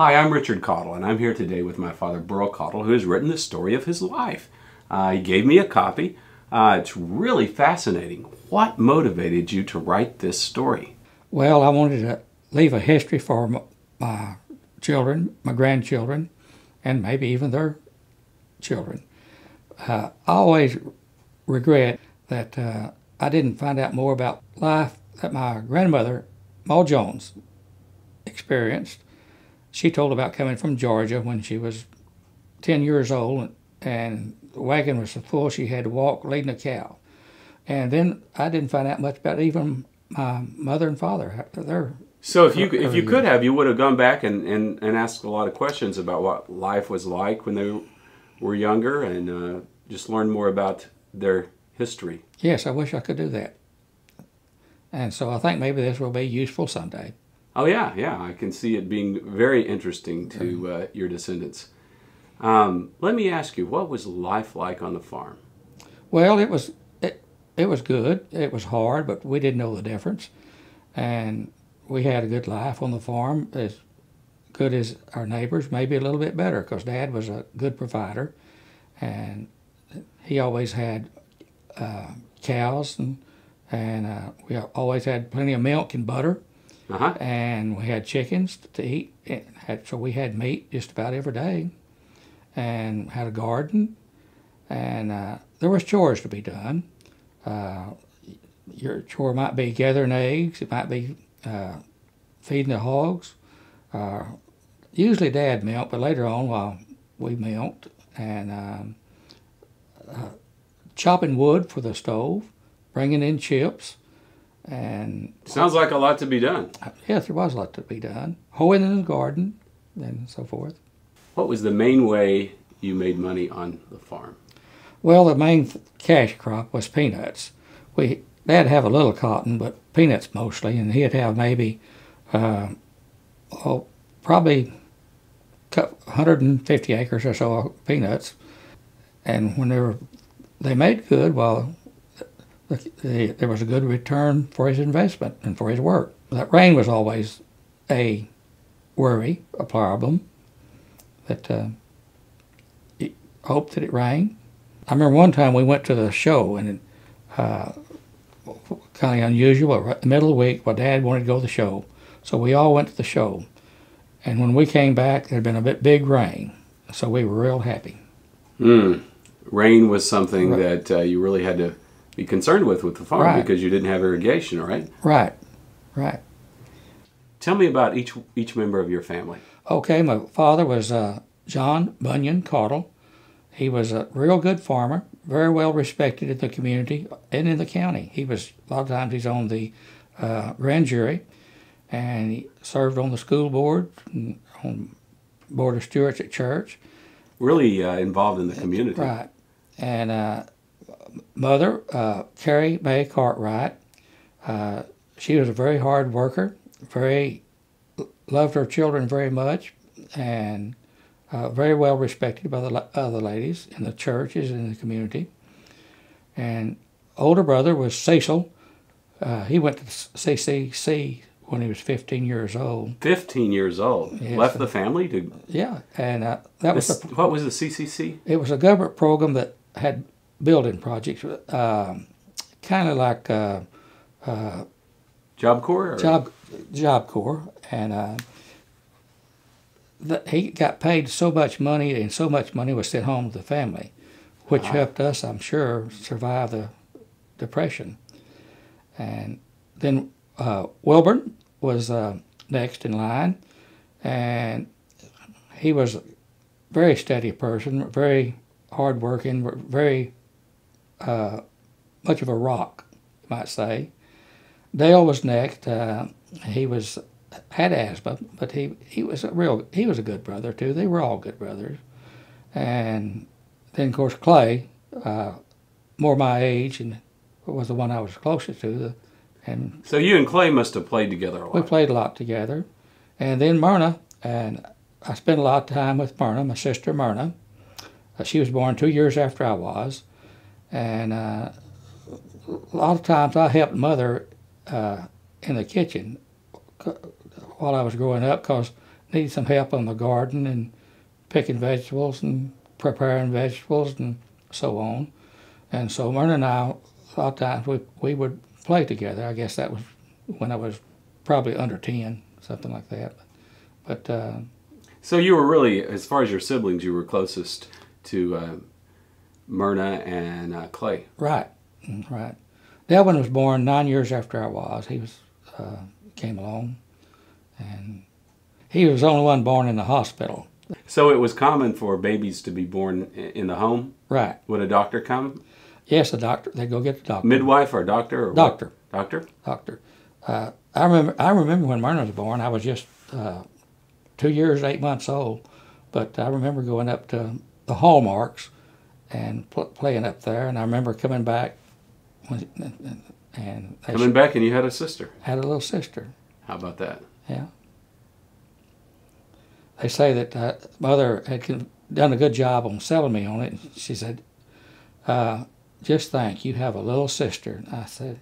Hi, I'm Richard Caudle, and I'm here today with my father, Burl Caudle, who has written the story of his life. He gave me a copy. It's really fascinating. What motivated you to write this story? Well, I wanted to leave a history for my children, my grandchildren, and maybe even their children. I always regret that I didn't find out more about life that my grandmother, Ma Jones, experienced. She told about coming from Georgia when she was 10 years old, and the wagon was so full she had to walk leading a cow. And then I didn't find out much about even my mother and father. So if you could have, you would have gone back and asked a lot of questions about what life was like when they were younger, and just learn more about their history. Yes, I wish I could do that. And so I think maybe this will be useful someday. Oh yeah, I can see it being very interesting to your descendants. Let me ask you, what was life like on the farm? Well, it was good. It was hard, but we didn't know the difference. And we had a good life on the farm, as good as our neighbors, maybe a little bit better, because Dad was a good provider, and he always had cows, and we always had plenty of milk and butter. And we had chickens to eat, so we had meat just about every day, and had a garden, and there was chores to be done. Your chore might be gathering eggs, it might be feeding the hogs. Usually Dad milked, but later on while we milked, and chopping wood for the stove, bringing in chips. And sounds like a lot to be done. Yes, there was a lot to be done. Hoeing in the garden and so forth. What was the main way you made money on the farm? Well, the main cash crop was peanuts. Dad have a little cotton, but peanuts mostly, and he'd have maybe probably 150 acres or so of peanuts. And when they made good, well, there was a good return for his investment and for his work. That rain was always a worry, a problem, that he hoped that it rained. I remember one time we went to the show, and kind of unusual, right in the middle of the week, well, Dad wanted to go to the show. So we all went to the show. And when we came back, there had been a big rain, so we were real happy. Rain was something that you really had to be concerned with the farm, because you didn't have irrigation, right? Right. Tell me about each member of your family. Okay, my father was John Bunyan Caudle. He was a real good farmer, very well respected in the community and in the county. A lot of times he's on the grand jury, and he served on the school board, and on board of stewards at church. Really involved in the community. Right. And Mother, Carrie Mae Cartwright, she was a very hard worker, loved her children very much, and very well respected by the other ladies in the churches and in the community. And older brother was Cecil. He went to CCC when he was 15 years old. 15 years old? Yes. Left the family to... Yeah, and what was the CCC? It was a government program that had building projects, kind of like Job Corps? Job Corps, and he got paid so much money, and so much money was sent home to the family, which helped us, I'm sure, survive the Depression. And then Wilburn was next in line, and he was a very steady person, very hard-working, very much of a rock, you might say. Dale was next. He had asthma, but he was a good brother too. They were all good brothers. And then of course Clay, more my age, and was the one I was closest to. And so you and Clay must have played together a lot. We played a lot together. And then Myrna, and I spent a lot of time with Myrna, my sister Myrna. She was born 2 years after I was. And a lot of times I helped Mother in the kitchen while I was growing up, because needed some help on the garden and picking vegetables and preparing vegetables and so on. And so Myrna and I, a lot of times we would play together. I guess that was when I was probably under 10, something like that. But so you were really, as far as your siblings, you were closest to Myrna and Clay. Right, right. Delvin was born 9 years after I was. He was came along, and he was the only one born in the hospital. So it was common for babies to be born in the home? Right. Would a doctor come? Yes, the doctor. They'd go get the doctor. Midwife or doctor? Or doctor. What? Doctor? Doctor. I remember when Myrna was born. I was just 2 years, 8 months old, but I remember going up to the Hallmarks and playing up there, and I remember coming back. Coming back, and you had a sister. Had a little sister. How about that? Yeah. They say that Mother had done a good job on selling me on it. She said, just think, you have a little sister. And I said,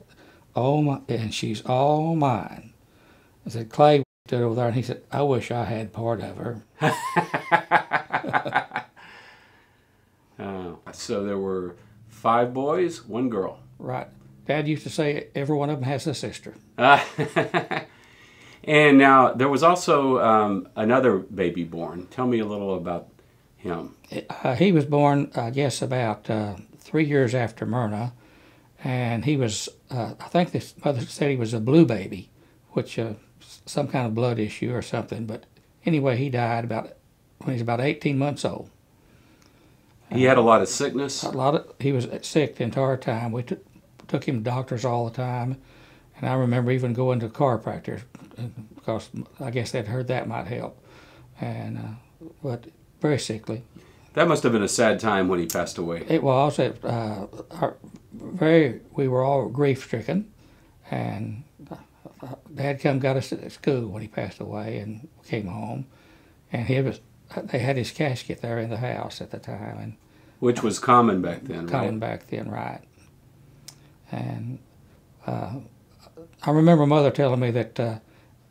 oh my, and she's all mine. I said, Clay stood over there, and he said, I wish I had part of her. So there were 5 boys, 1 girl. Right. Dad used to say every one of them has a sister. And now there was also another baby born. Tell me a little about him. He was born, I guess, about 3 years after Myrna, and he was, I think this mother said he was a blue baby, which some kind of blood issue or something. But anyway, he died when he was about 18 months old. He had a lot of sickness? He was sick the entire time. We took him to doctors all the time, and I remember even going to chiropractors because I guess they'd heard that might help. And but very sickly. That must have been a sad time when he passed away. It was. We were all grief-stricken, and Dad got us at school when he passed away, and came home, and they had his casket there in the house at the time, and which was common back then, right? Common back then, right. And I remember Mother telling me that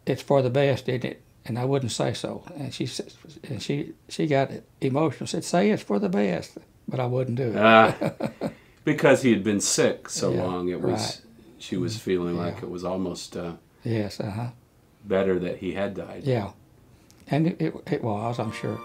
it's for the best, isn't it? And I wouldn't say so. And she got emotional. Said, "Say it's for the best," but I wouldn't do it. Because he had been sick so Yeah, long, it was. right. She was feeling like it was almost. Yes. Better that he had died. Yeah, and it was, I'm sure.